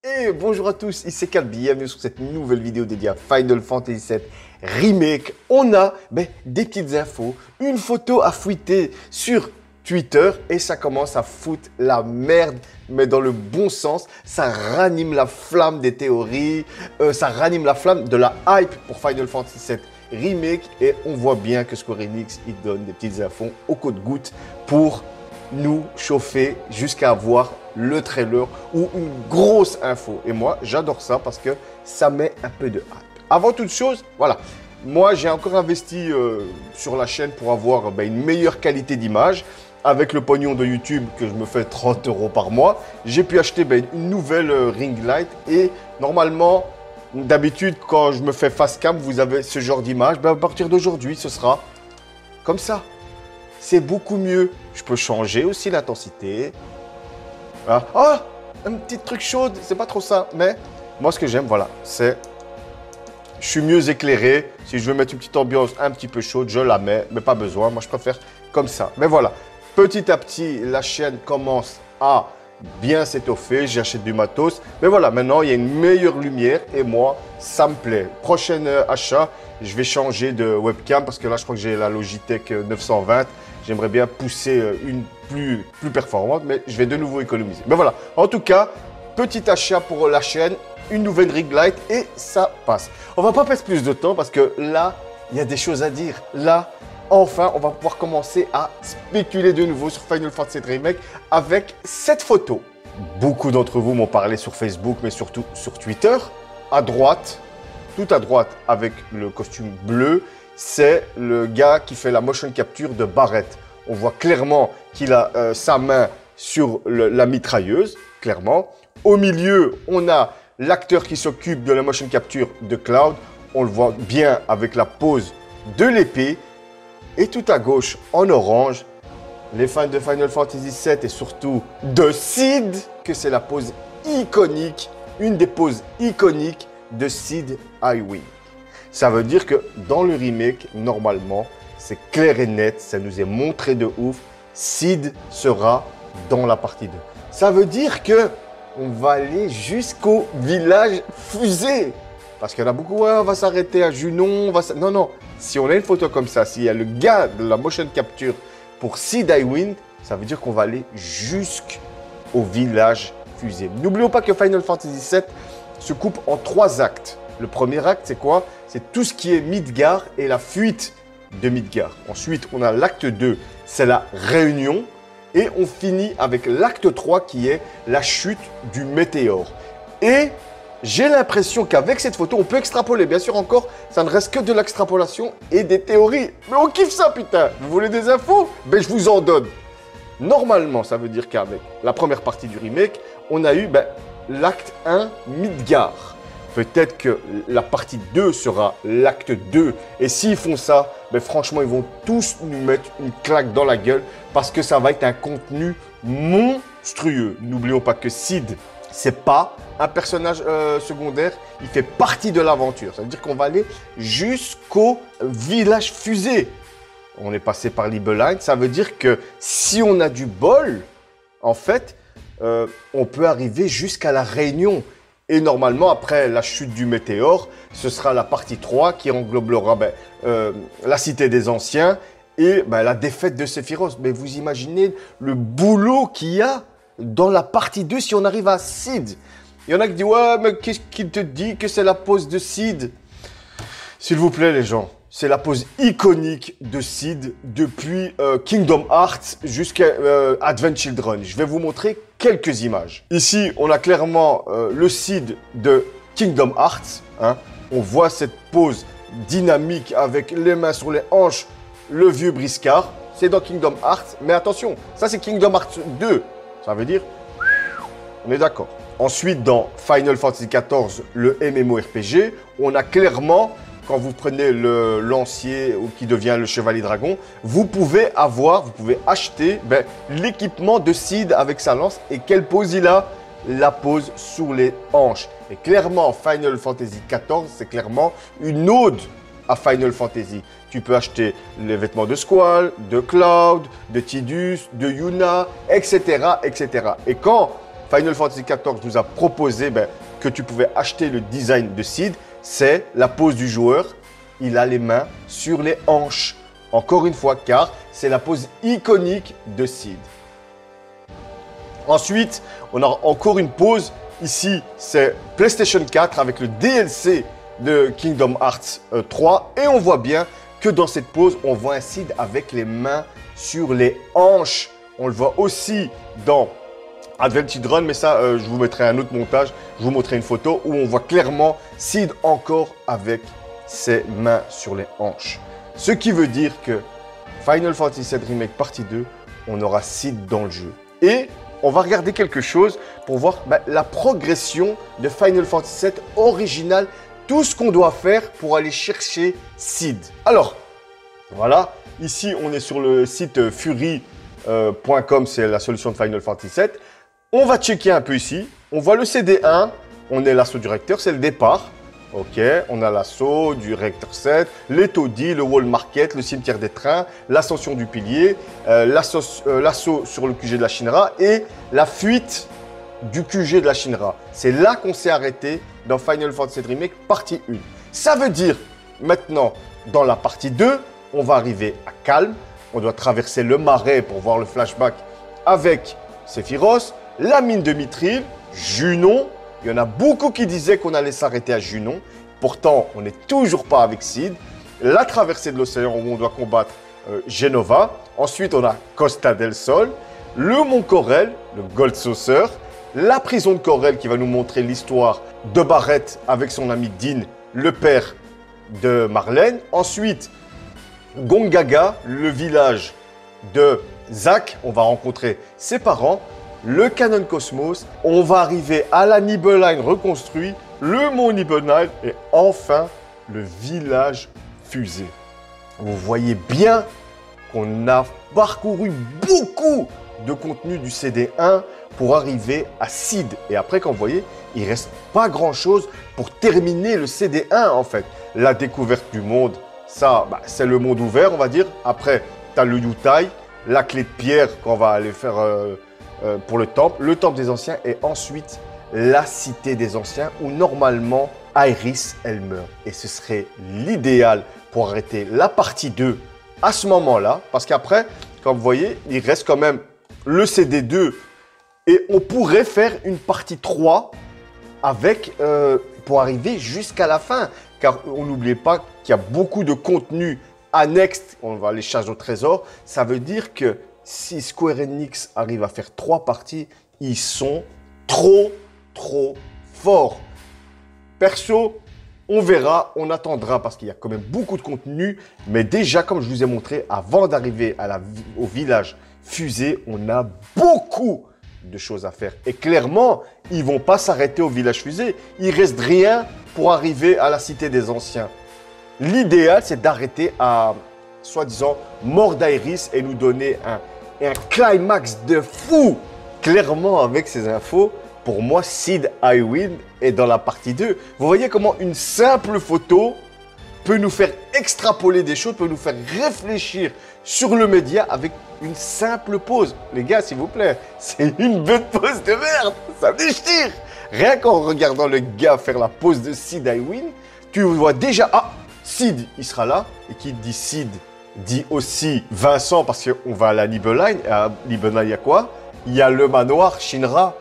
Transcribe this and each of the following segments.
Et bonjour à tous, ici Calbi, bienvenue sur cette nouvelle vidéo dédiée à Final Fantasy VII Remake. On a des petites infos, une photo à fuiter sur Twitter et ça commence à foutre la merde, mais dans le bon sens. Ça ranime la flamme des théories, ça ranime la flamme de la hype pour Final Fantasy VII Remake et on voit bien que Square Enix, il donne des petites infos au compte-gouttes pour nous chauffer jusqu'à avoir le trailer ou une grosse info. Et moi, j'adore ça parce que ça met un peu de hype. Avant toute chose, voilà, moi, j'ai encore investi sur la chaîne pour avoir une meilleure qualité d'image. Avec le pognon de YouTube que je me fais 30 € par mois, j'ai pu acheter une nouvelle ring light et normalement, d'habitude, quand je me fais face cam, vous avez ce genre d'image. À partir d'aujourd'hui, ce sera comme ça. C'est beaucoup mieux. Je peux changer aussi l'intensité. Ah, oh, un petit truc chaude, c'est pas trop ça. Mais moi, ce que j'aime, voilà, c'est... Je suis mieux éclairé. Si je veux mettre une petite ambiance un petit peu chaude, je la mets. Mais pas besoin. Moi, je préfère comme ça. Mais voilà, petit à petit, la chaîne commence à bien s'étoffer. J'achète du matos. Mais voilà, maintenant, il y a une meilleure lumière. Et moi, ça me plaît. Prochain achat, je vais changer de webcam. Parce que là, je crois que j'ai la Logitech 920. J'aimerais bien pousser une plus performante, mais je vais de nouveau économiser. Mais voilà, en tout cas, petit achat pour la chaîne, une nouvelle ring light et ça passe. On va pas passer plus de temps parce que là, il y a des choses à dire. Là, enfin, on va pouvoir commencer à spéculer de nouveau sur Final Fantasy VII Remake avec cette photo. Beaucoup d'entre vous m'ont parlé sur Facebook, mais surtout sur Twitter. À droite, tout à droite avec le costume bleu, c'est le gars qui fait la motion capture de Barrett. On voit clairement qu'il a sa main sur la mitrailleuse, clairement. Au milieu, on a l'acteur qui s'occupe de la motion capture de Cloud. On le voit bien avec la pose de l'épée. Et tout à gauche, en orange, les fans de Final Fantasy VII et surtout de Cid, que c'est la pose iconique, une des poses iconiques de Cid Highway. Ça veut dire que dans le remake, normalement, c'est clair et net, ça nous est montré de ouf, Cid sera dans la partie 2. Ça veut dire que on va aller jusqu'au village fusée. Parce qu'il y en a beaucoup, ouais, on va s'arrêter à Junon, Non, non, si on a une photo comme ça, s'il y a le gars de la motion capture pour Cid Highwind, ça veut dire qu'on va aller jusqu'au village fusée. N'oublions pas que Final Fantasy VII se coupe en 3 actes. Le premier acte, c'est quoi? C'est tout ce qui est Midgar et la fuite de Midgar. Ensuite, on a l'acte 2, c'est la réunion. Et on finit avec l'acte 3 qui est la chute du météore. Et j'ai l'impression qu'avec cette photo, on peut extrapoler. Bien sûr, encore, ça ne reste que de l'extrapolation et des théories. Mais on kiffe ça, putain. Vous voulez des infos? Ben, je vous en donne. Normalement, ça veut dire qu'avec la première partie du remake, on a eu l'acte 1 Midgar. Peut-être que la partie 2 sera l'acte 2. Et s'ils font ça, franchement, ils vont tous nous mettre une claque dans la gueule parce que ça va être un contenu monstrueux. N'oublions pas que Cid, c'est pas un personnage secondaire. Il fait partie de l'aventure. Ça veut dire qu'on va aller jusqu'au village fusée. On est passé par Libeline. Ça veut dire que si on a du bol, en fait, on peut arriver jusqu'à la Réunion. Et normalement, après la chute du météore, ce sera la partie 3 qui englobera la cité des anciens et la défaite de Sephiroth. Mais vous imaginez le boulot qu'il y a dans la partie 2 si on arrive à Cid. Il y en a qui disent « Ouais, mais qu'est-ce qui te dit que c'est la pose de Cid ?» S'il vous plaît, les gens, c'est la pose iconique de Cid depuis Kingdom Hearts jusqu'à Advent Children. Je vais vous montrer quelques images. Ici, on a clairement le Cid de Kingdom Hearts. Hein. On voit cette pose dynamique avec les mains sur les hanches, le vieux briscard. C'est dans Kingdom Hearts. Mais attention, ça c'est Kingdom Hearts 2. Ça veut dire, on est d'accord. Ensuite, dans Final Fantasy XIV, le MMORPG, on a clairement... Quand vous prenez le lancier ou qui devient le chevalier dragon, vous pouvez acheter l'équipement de Cid avec sa lance. Et quelle pose il a? La pose sur les hanches. Et clairement, Final Fantasy XIV, c'est clairement une ode à Final Fantasy. Tu peux acheter les vêtements de Squall, de Cloud, de Tidus, de Yuna, etc., etc. Et quand Final Fantasy XIV nous a proposé que tu pouvais acheter le design de Cid. C'est la pose du joueur. Il a les mains sur les hanches. Encore une fois, car c'est la pose iconique de Cid. Ensuite, on a encore une pose. Ici, c'est PlayStation 4 avec le DLC de Kingdom Hearts 3. Et on voit bien que dans cette pose, on voit un Cid avec les mains sur les hanches. On le voit aussi dans Advent Run, mais ça, je vous mettrai un autre montage. Je vous montrerai une photo où on voit clairement Cid encore avec ses mains sur les hanches. Ce qui veut dire que Final Fantasy VII Remake partie 2, on aura Cid dans le jeu. Et on va regarder quelque chose pour voir la progression de Final Fantasy VII original, tout ce qu'on doit faire pour aller chercher Cid. Alors, voilà, ici on est sur le site fury.com, c'est la solution de Final Fantasy VII. On va checker un peu ici, on voit le CD1, on est l'assaut du recteur, c'est le départ. Ok, on a l'assaut du Rector 7, les taudis, le Wall Market, le cimetière des trains, l'ascension du pilier, l'assaut sur le QG de la Shinra et la fuite du QG de la Shinra. C'est là qu'on s'est arrêté dans Final Fantasy VII Remake partie 1. Ça veut dire maintenant, dans la partie 2, on va arriver à Kalm. On doit traverser le marais pour voir le flashback avec Sephiroth, la mine de Mithril, Junon. Il y en a beaucoup qui disaient qu'on allait s'arrêter à Junon. Pourtant, on n'est toujours pas avec Cid. La traversée de l'océan où on doit combattre Genova. Ensuite, on a Costa del Sol, le mont Corel, le Gold Saucer, la prison de Corel qui va nous montrer l'histoire de Barrett avec son ami Dean, le père de Marlène. Ensuite, Gongaga, le village de Zack. On va rencontrer ses parents. Le Canon Cosmos, on va arriver à la Nibelheim reconstruit, le mont Nibelheim et enfin le village fusée. Vous voyez bien qu'on a parcouru beaucoup de contenu du CD1 pour arriver à Cid. Et après, quand vous voyez, il ne reste pas grand-chose pour terminer le CD1 en fait. La découverte du monde, ça, c'est le monde ouvert, on va dire. Après, tu as le Yutai, la clé de pierre qu'on va aller faire... pour le temple des anciens et ensuite la cité des anciens où normalement Iris elle meurt. Et ce serait l'idéal pour arrêter la partie 2 à ce moment-là parce qu'après, comme vous voyez, il reste quand même le CD2 et on pourrait faire une partie 3 avec, pour arriver jusqu'à la fin. Car on n'oublie pas qu'il y a beaucoup de contenu annexe, on va aller chercher au trésor, ça veut dire que si Square Enix arrive à faire 3 parties, ils sont trop forts. Perso, on verra, on attendra parce qu'il y a quand même beaucoup de contenu. Mais déjà, comme je vous ai montré, avant d'arriver au village fusée, on a beaucoup de choses à faire. Et clairement, ils ne vont pas s'arrêter au village fusée. Il ne reste rien pour arriver à la cité des anciens. L'idéal, c'est d'arrêter à, soi-disant, mort d'Iris et nous donner un climax de fou. Clairement, avec ces infos, pour moi, Cid Highwind est dans la partie 2. Vous voyez comment une simple photo peut nous faire extrapoler des choses, peut nous faire réfléchir sur le média avec une simple pause. Les gars, s'il vous plaît, c'est une bonne pause de merde. Ça déchire. Rien qu'en regardant le gars faire la pose de Cid Highwind, tu vois déjà, ah, Cid, il sera là. Et qui dit Cid dit aussi Vincent parce qu'on va à la Nibelheim. Et à Nibelheim, il y a quoi? Il y a le manoir Shinra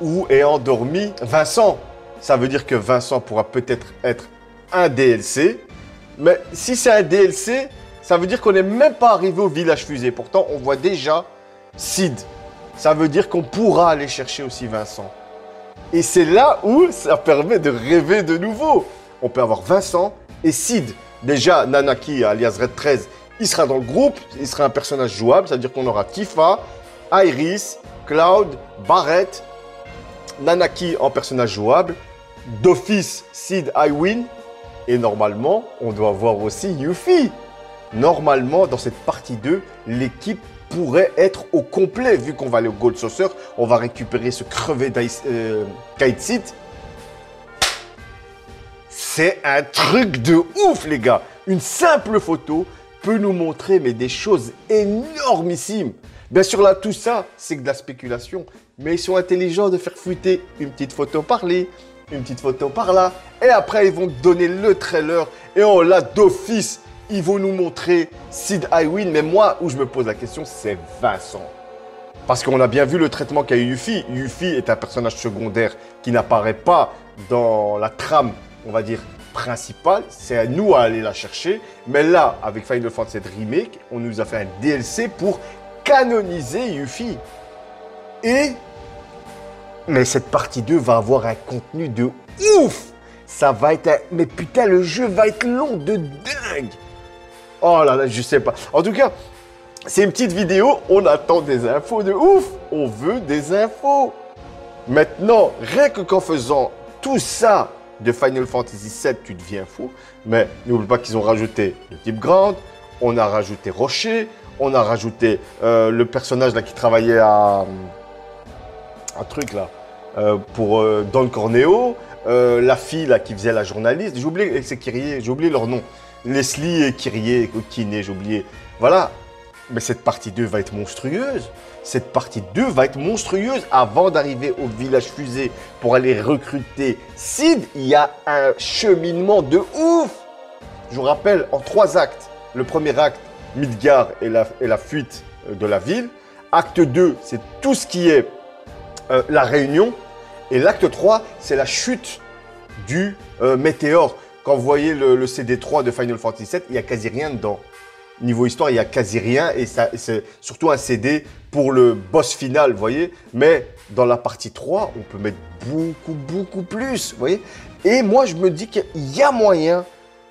où est endormi Vincent. Ça veut dire que Vincent pourra peut-être être un DLC. Mais si c'est un DLC, ça veut dire qu'on n'est même pas arrivé au village fusée. Pourtant, on voit déjà Cid. Ça veut dire qu'on pourra aller chercher aussi Vincent. Et c'est là où ça permet de rêver de nouveau. On peut avoir Vincent et Cid. Déjà, Nanaki, alias Red 13, il sera dans le groupe. Il sera un personnage jouable. C'est-à-dire qu'on aura Tifa, Iris, Cloud, Barrett, Nanaki en personnage jouable, d'office Cid Highwind. Et normalement, on doit voir aussi Yuffie. Normalement, dans cette partie 2, l'équipe pourrait être au complet. Vu qu'on va aller au Gold Saucer, on va récupérer ce crevé Kite. C'est un truc de ouf, les gars. Une simple photo peut nous montrer mais des choses énormissimes. Bien sûr, là, tout ça, c'est que de la spéculation. Mais ils sont intelligents de faire fuiter une petite photo par-là, une petite photo par-là. Et après, ils vont donner le trailer. Et on l'a d'office. Ils vont nous montrer Sid Iwin. Mais moi, où je me pose la question, c'est Vincent. Parce qu'on a bien vu le traitement qu'a eu Yuffie. Yuffie est un personnage secondaire qui n'apparaît pas dans la trame, on va dire, principale. C'est à nous à aller la chercher. Mais là, avec Final Fantasy VII Remake, on nous a fait un DLC pour canoniser Yuffie. Mais cette partie 2 va avoir un contenu de ouf. Ça va être un... Mais putain, le jeu va être long de dingue. Oh là là, je sais pas. En tout cas, c'est une petite vidéo. On attend des infos de ouf. On veut des infos. Maintenant, rien que qu'en faisant tout ça de Final Fantasy VII, tu deviens fou. Mais n'oublie pas qu'ils ont rajouté le type Grand. On a rajouté Rocher. On a rajouté le personnage là qui travaillait à... un truc là, pour Don Corneo, la fille là qui faisait la journaliste, j'ai oublié, c'est Kyrie, j'ai oublié leur nom. Leslie et Kyrie, Kiné, j'ai oublié. Voilà, mais cette partie 2 va être monstrueuse. Cette partie 2 va être monstrueuse avant d'arriver au village fusée pour aller recruter Sid. Il y a un cheminement de ouf. Je vous rappelle, en 3 actes. Le premier acte, Midgar et la fuite de la ville. Acte 2, c'est tout ce qui est la réunion. Et l'acte 3, c'est la chute du météore. Quand vous voyez le CD3 de Final Fantasy VII, il n'y a quasi rien dedans. Niveau histoire, il n'y a quasi rien. Et c'est surtout un CD pour le boss final, vous voyez. Mais dans la partie 3, on peut mettre beaucoup plus, vous voyez. Et moi, je me dis qu'il y a moyen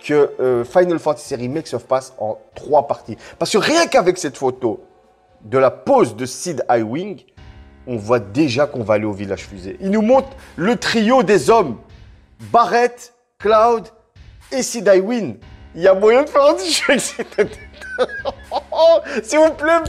que Final Fantasy Remake se passe en 3 parties. Parce que rien qu'avec cette photo de la pose de Sid Iwing, on voit déjà qu'on va aller au village fusée. Il nous montre le trio des hommes. Barrett, Cloud et Sid Iwin. Il y a moyen de faire un petit jeu. S'il vous plaît,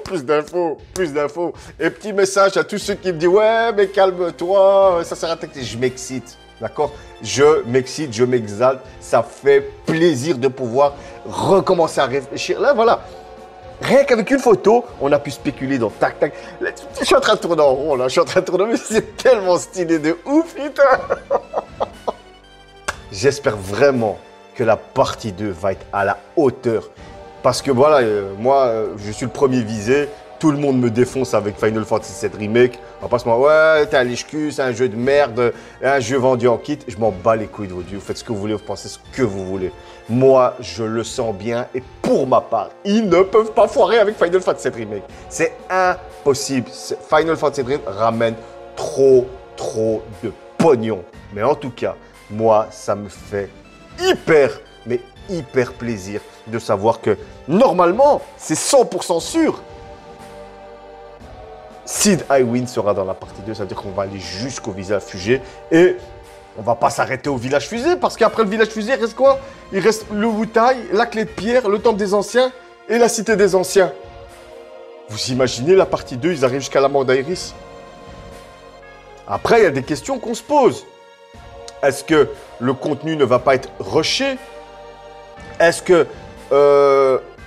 plus d'infos. Et petit message à tous ceux qui me disent « Ouais, mais calme-toi, ça sert à tactique. » Je m'excite, d'accord? Je m'excite, je m'exalte. Ça fait plaisir de pouvoir recommencer à réfléchir. Là, voilà. Rien qu'avec une photo, on a pu spéculer dans tac. Je suis en train de tourner en rond là, mais c'est tellement stylé de ouf, putain. J'espère vraiment que la partie 2 va être à la hauteur. Parce que voilà, moi, je suis le premier visé. Tout le monde me défonce avec Final Fantasy VII Remake. On va pas se mentir, ouais, t'es un lèche-cul, c'est un jeu de merde, un jeu vendu en kit. Je m'en bats les couilles de vos dieux. Vous faites ce que vous voulez, vous pensez ce que vous voulez. Moi, je le sens bien. Et pour ma part, ils ne peuvent pas foirer avec Final Fantasy VII Remake. C'est impossible. Final Fantasy VII ramène trop de pognon. Mais en tout cas, moi, ça me fait hyper plaisir de savoir que normalement, c'est 100% sûr. Sid Iwin sera dans la partie 2, c'est-à-dire qu'on va aller jusqu'au village fusée et on va pas s'arrêter au village fusée parce qu'après le village fusée, il reste quoi? Il reste le Wutai, la clé de pierre, le temple des anciens et la cité des anciens. Vous imaginez la partie 2, ils arrivent jusqu'à la mort d'Aeris. Après, il y a des questions qu'on se pose. Est-ce que le contenu ne va pas être rushé? Est-ce que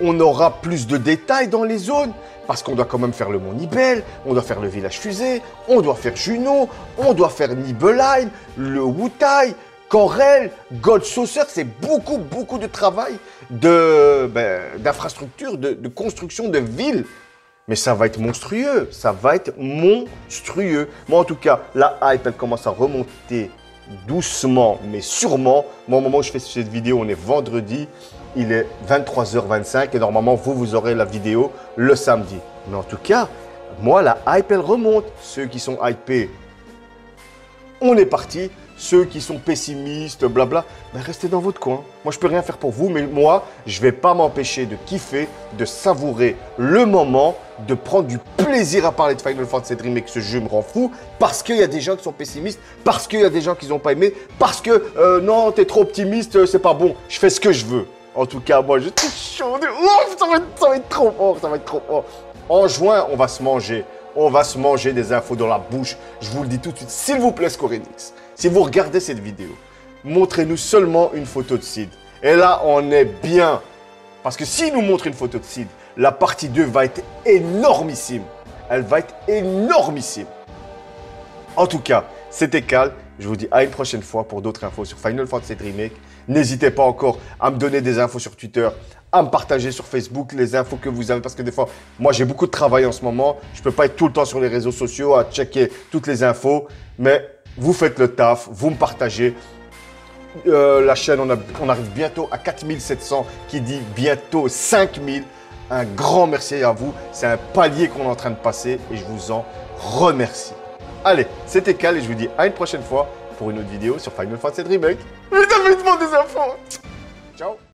on aura plus de détails dans les zones? Parce qu'on doit quand même faire le mont Nibel, on doit faire le village fusée, on doit faire Juno, on doit faire Nibelheim, le Wutai, Corel, God Saucer. C'est beaucoup de travail d'infrastructure, de construction de villes. Mais ça va être monstrueux, Moi, en tout cas, la hype, elle commence à remonter doucement, mais sûrement. Moi, au moment où je fais cette vidéo, on est vendredi. Il est 23h25 et normalement, vous aurez la vidéo le samedi. Mais en tout cas, moi, la hype, elle remonte. Ceux qui sont hypés, on est parti. Ceux qui sont pessimistes, blabla, ben restez dans votre coin. Moi, je peux rien faire pour vous, mais moi, je vais pas m'empêcher de kiffer, de savourer le moment, de prendre du plaisir à parler de Final Fantasy VII Remake, ce jeu me rend fou, parce qu'il y a des gens qui sont pessimistes, parce qu'il y a des gens qui n'ont pas aimé, parce que non, t'es trop optimiste, c'est pas bon. Je fais ce que je veux. En tout cas, moi, je suis chaud de ouf, ça va être trop fort, En juin, on va se manger. On va se manger des infos dans la bouche. Je vous le dis tout de suite. S'il vous plaît, Square Enix, si vous regardez cette vidéo, montrez-nous seulement une photo de Sid. Et là, on est bien. Parce que s'il nous montre une photo de Sid, la partie 2 va être énormissime. elle va être énormissime. En tout cas, c'était Cal. Je vous dis à une prochaine fois pour d'autres infos sur Final Fantasy VII Remake. N'hésitez pas encore à me donner des infos sur Twitter, à me partager sur Facebook les infos que vous avez. Parce que des fois, moi j'ai beaucoup de travail en ce moment. Je ne peux pas être tout le temps sur les réseaux sociaux à checker toutes les infos. Mais vous faites le taf, vous me partagez. La chaîne, on arrive bientôt à 4700 qui dit bientôt 5000. Un grand merci à vous. C'est un palier qu'on est en train de passer et je vous en remercie. Allez, c'était Cal et je vous dis à une prochaine fois pour une autre vidéo sur Final Fantasy VII Remake. Mais t'as fait des infos. Ciao.